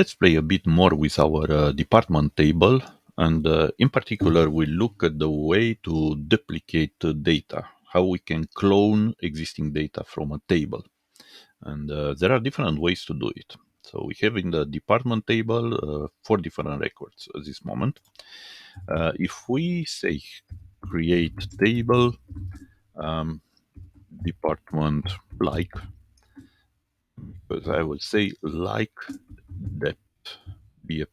Let's play a bit more with our department table. And in particular, we look at the way to duplicate data, how we can clone existing data from a table. And there are different ways to do it. So we have in the department table 4 different records at this moment. If we say create table department like, because I will say like that be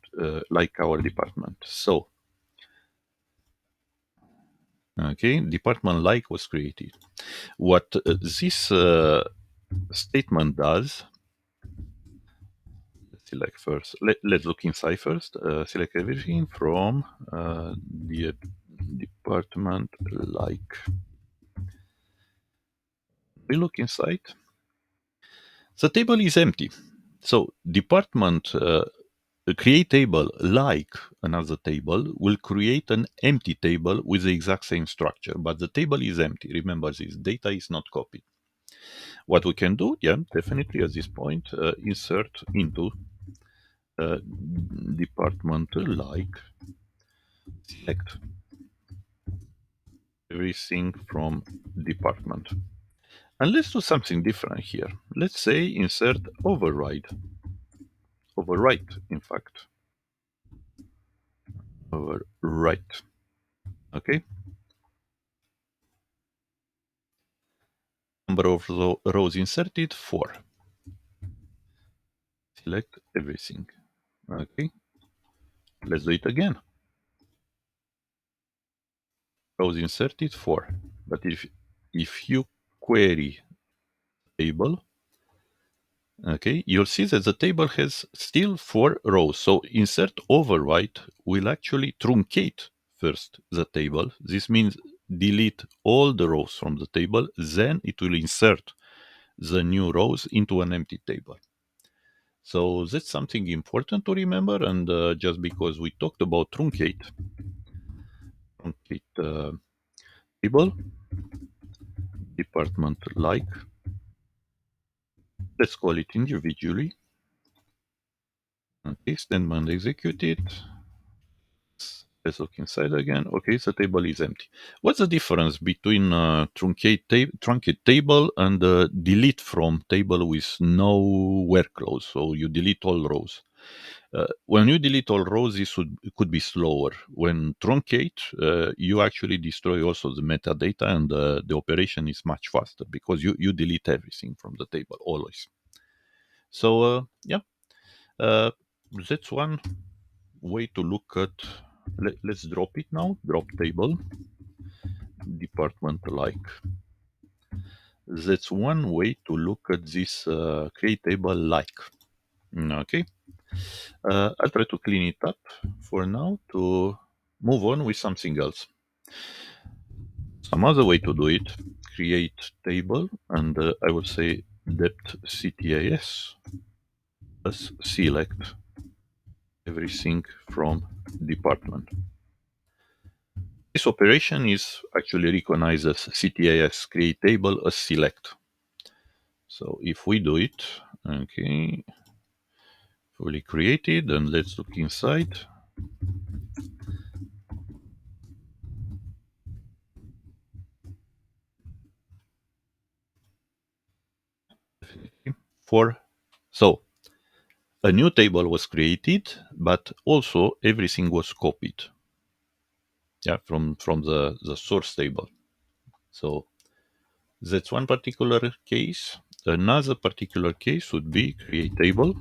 like our department. So okay, department like was created. What this statement does, let's select first. Let's look inside first. Select everything from the department like. We look inside. The table is empty. So department create table like another table will create an empty table with the exact same structure, but the table is empty. Remember this, data is not copied. What we can do, yeah, definitely at this point, insert into department like, select everything from department. And let's do something different here. Let's say insert override. Overwrite, in fact. Overwrite. Okay. Number of rows inserted, 4. Select everything. Okay. Let's do it again. Rows inserted, 4. But if you query table, okay, you'll see that the table has still 4 rows. So insert overwrite will actually truncate first the table. This means delete all the rows from the table, then it will insert the new rows into an empty table. So that's something important to remember. And just because we talked about truncate table, department like, let's call it individually. Okay, statement executed. Let's look inside again. Okay, the table is empty. What's the difference between truncate table and delete from table with no where clause? So you delete all rows. When you delete all rows, could be slower. When truncate, you actually destroy also the metadata, and the operation is much faster because you delete everything from the table always. So yeah, that's one way to look at. Let's drop it now. Drop table department like. That's one way to look at this create table like. Okay. I'll try to clean it up for now to move on with something else. Some other way to do it, create table, and I will say depth CTAS plus select everything from department. This operation is actually recognized as CTAS create table as select. So if we do it, okay, fully created, and let's look inside. So a new table was created, but also everything was copied. Yeah, from the source table. So that's one particular case. Another particular case would be create table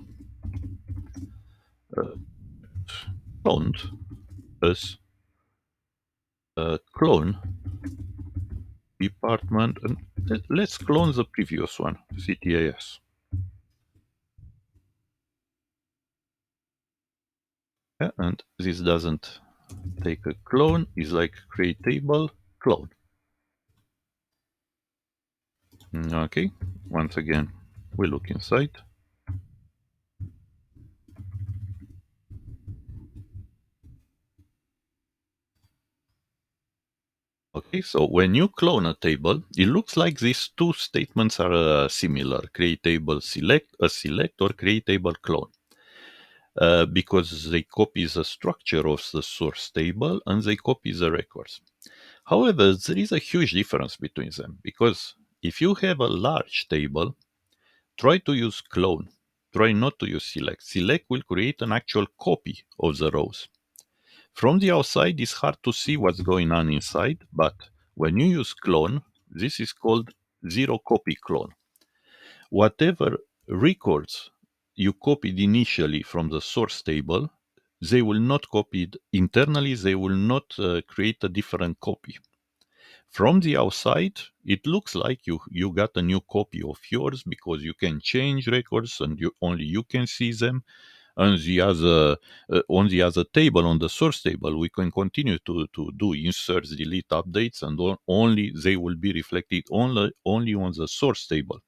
cloned as clone department, and let's clone the previous one, CTAS. Yeah, and this doesn't take a clone, is like create table clone. Okay, once again, we look inside. Okay, so when you clone a table, it looks like these two statements are similar: create table select, or create table clone. because they copy the structure of the source table and they copy the records. However, there is a huge difference between them because if you have a large table, try to use clone. Try not to use select. Select will create an actual copy of the rows. From the outside, it's hard to see what's going on inside, but when you use clone, this is called zero copy clone. Whatever records you copied initially from the source table, they will not copy it internally, they will not create a different copy. From the outside, it looks like you got a new copy of yours because you can change records and only you can see them. On the other table, on the source table, we can continue to do inserts, delete, updates, and only they will be reflected only on the source table.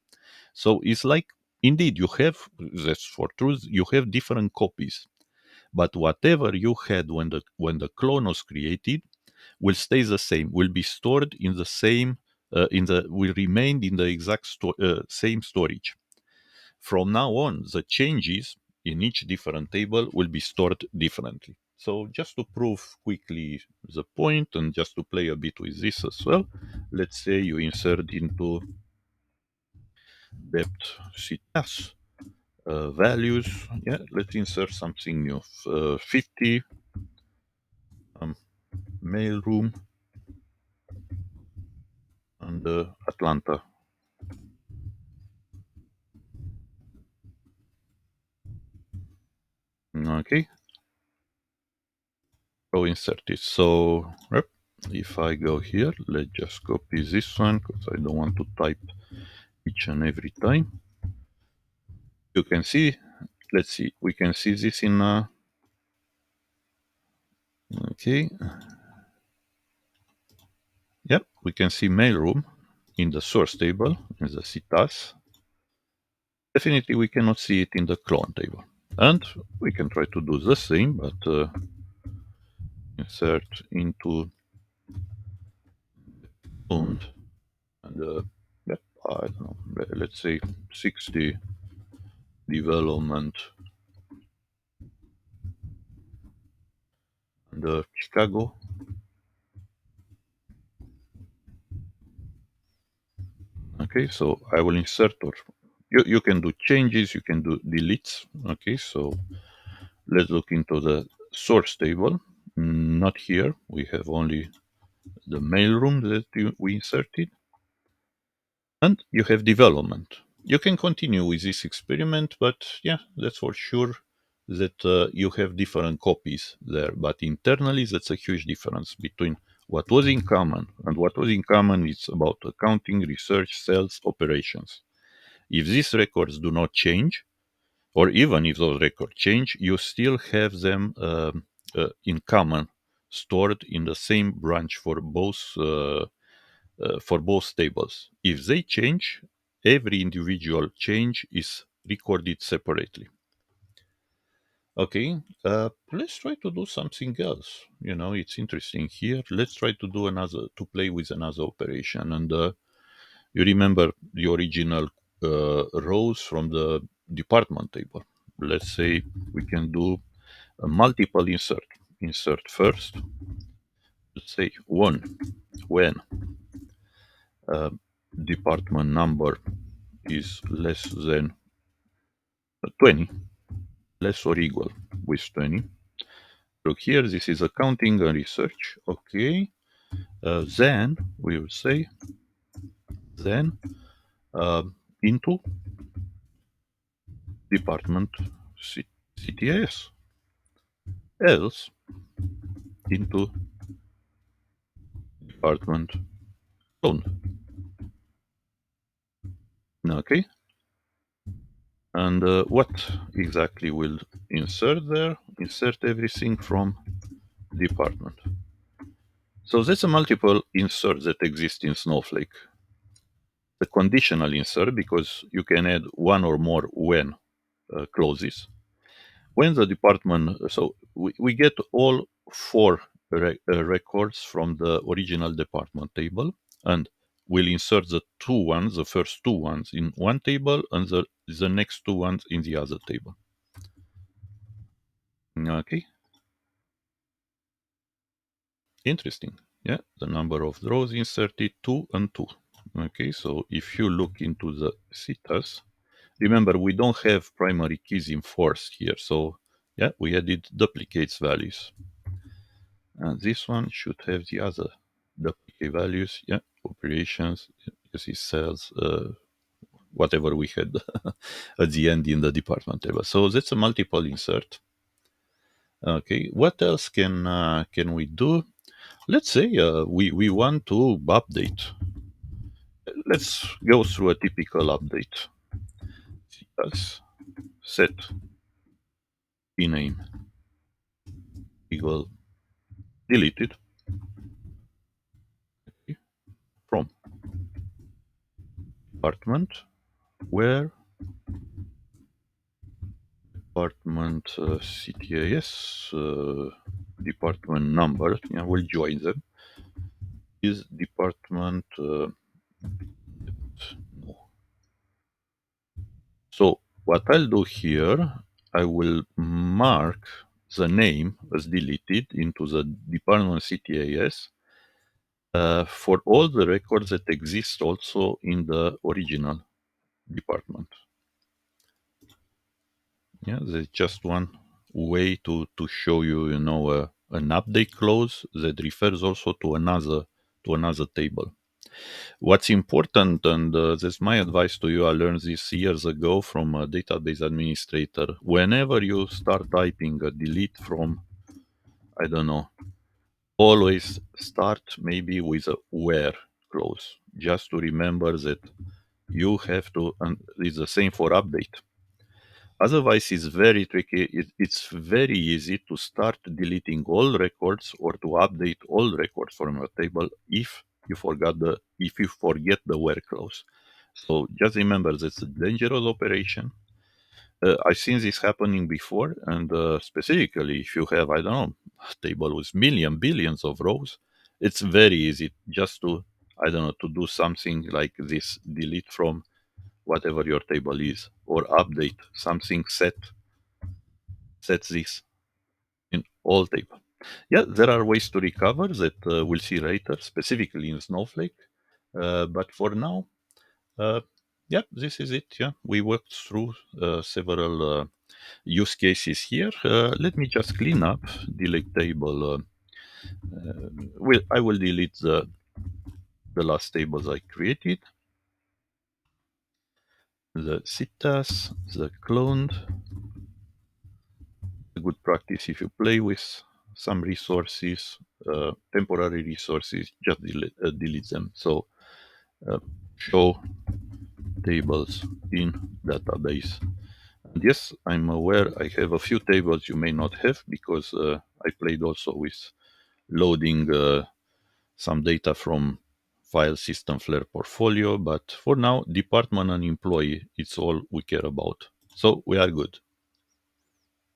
So it's like indeed you have, that's for truth, you have different copies, but whatever you had when the clone was created will stay the same, will be stored in the same will remain in the exact same storage. From now on, the changes in each different table will be stored differently. So just to prove quickly the point and just to play a bit with this as well, let's say you insert into depth CTAS values. Yeah, let's insert something new. 50 um, mailroom and Atlanta. Okay, go insert it. So yep, if I go here, let's just copy this one because I don't want to type each and every time. You can see, let's see, we can see this in, okay, yep, we can see mailroom in the source table, in the CTAS. Definitely we cannot see it in the clone table. And we can try to do the same, but insert into owned and yep, I don't know, let's say 60 development and Chicago. Okay, so I will insert or you can do changes, you can do deletes. Okay, so let's look into the source table. Not here, we have only the mailroom that we inserted. And you have development. You can continue with this experiment, but yeah, that's for sure that you have different copies there. But internally, that's a huge difference between what was in common. And what was in common is about accounting, research, sales, operations. If these records do not change, or even if those records change, you still have them in common, stored in the same branch for both tables. If they change, every individual change is recorded separately. Okay, let's try to do something else. You know, it's interesting here. Let's try to do to play with another operation. And you remember the original rows from the department table. Let's say we can do a multiple insert. Insert first. Let's say one when uh, department number is less than 20, less or equal with 20. Look here, this is accounting and research. Okay. Then we will say then uh, into department CTS, else into department loan. Okay. And what exactly will insert there? Insert everything from department. So that's a multiple insert that exists in Snowflake. The conditional insert, because you can add one or more when clauses. When the department, so we get all four records from the original department table, and we'll insert the first two ones in one table, and the next two ones in the other table. Okay, interesting. Yeah, the number of rows inserted, 2 and 2. Okay, so if you look into the citas, remember we don't have primary keys enforced here. So yeah, we added duplicates values. And this one should have the other duplicate values. Yeah, operations, you see cells, whatever we had at the end in the department table. So that's a multiple insert. Okay, what else can we do? Let's say we want to update. Let's go through a typical update. Let's set name equal deleted from department where department CTAS department number. Yeah, we'll join them. Is department no. So what I'll do here, I will mark the name as deleted into the department CTAS for all the records that exist also in the original department. Yeah, there's just one way to show you, an update clause that refers also to another table. What's important, and that's my advice to you, I learned this years ago from a database administrator. Whenever you start typing a delete from, I don't know, always start maybe with a where clause, just to remember that you have to, and it's the same for update. Otherwise, it's very tricky. It's very easy to start deleting all records or to update all records from a table if you forget the where clause. So just remember that's a dangerous operation. I've seen this happening before, and specifically if you have, I don't know, a table with billions of rows, it's very easy just to, I don't know, to do something like this: delete from whatever your table is, or update something set this in all table. Yeah, there are ways to recover that we'll see later, specifically in Snowflake. But for now, uh, yeah, this is it. Yeah, we worked through several use cases here. Let me just clean up delete table. I will delete the last tables I created, the citas, the cloned. A good practice if you play with some resources, temporary resources, just delete them. So show tables in database. And yes, I'm aware I have a few tables you may not have because I played also with loading some data from file system Flare portfolio. But for now, department and employee, it's all we care about. So we are good.